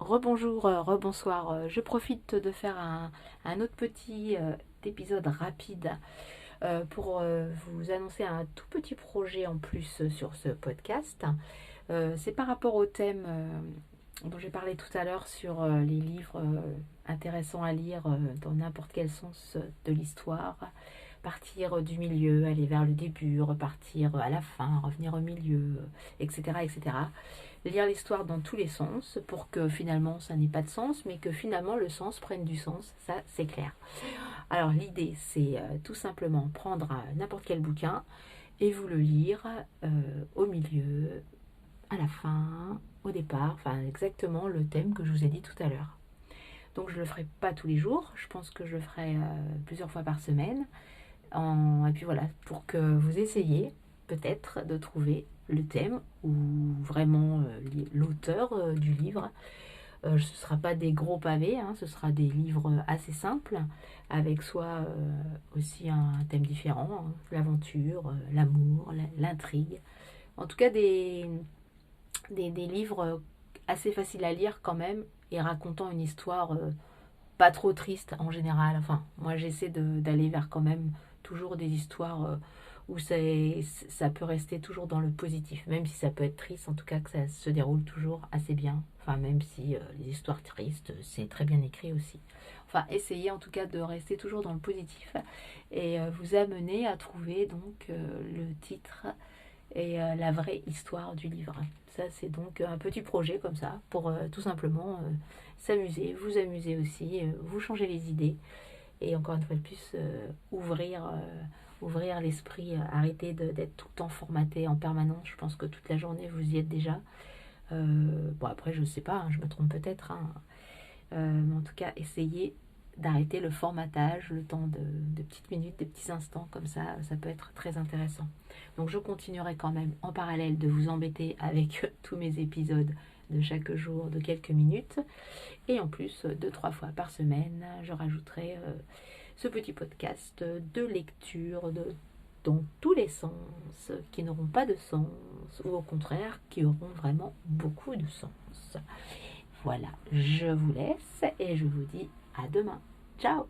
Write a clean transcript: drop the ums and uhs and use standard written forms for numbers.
Rebonjour, rebonsoir. Je profite de faire un autre petit épisode rapide pour vous annoncer un tout petit projet en plus sur ce podcast. C'est par rapport au thème dont j'ai parlé tout à l'heure sur les livres intéressants à lire dans n'importe quel sens de l'histoire. Partir du milieu, aller vers le début, repartir à la fin, revenir au milieu, etc. etc. Lire l'histoire dans tous les sens pour que finalement ça n'ait pas de sens, mais que finalement le sens prenne du sens, ça c'est clair. Alors l'idée c'est tout simplement prendre n'importe quel bouquin et vous le lire au milieu, à la fin, au départ, enfin exactement le thème que je vous ai dit tout à l'heure. Donc je ne le ferai pas tous les jours, je pense que je le ferai plusieurs fois par semaine. Et puis voilà, pour que vous essayiez peut-être de trouver le thème ou vraiment l'auteur du livre. Ce ne sera pas des gros pavés, hein, ce sera des livres assez simples, avec soit aussi un thème différent, hein, l'aventure, l'amour, l'intrigue. En tout cas, des livres assez faciles à lire quand même, et racontant une histoire pas trop triste en général. Enfin, moi j'essaie d'aller vers quand même toujours des histoires où ça peut rester toujours dans le positif, même si ça peut être triste, en tout cas que ça se déroule toujours assez bien. Enfin, même si les histoires tristes, c'est très bien écrit aussi. Enfin, essayez en tout cas de rester toujours dans le positif et vous amener à trouver donc le titre et la vraie histoire du livre. Ça, c'est donc un petit projet comme ça pour tout simplement s'amuser, vous amuser aussi, vous changer les idées et encore une fois de plus ouvrir l'esprit, arrêter d'être tout le temps formaté en permanence. Je pense que toute la journée vous y êtes déjà. Bon, après, je sais pas, hein, je me trompe peut-être, hein. Mais en tout cas, essayez d'arrêter le formatage, le temps de petites minutes, des petits instants, comme ça peut être très intéressant. Donc je continuerai quand même en parallèle de vous embêter avec tous mes épisodes de chaque jour de quelques minutes. Et en plus, 2-3 fois par semaine, je rajouterai ce petit podcast de lecture dans tous les sens, qui n'auront pas de sens, ou au contraire, qui auront vraiment beaucoup de sens. Voilà, je vous laisse et je vous dis à demain. Ciao!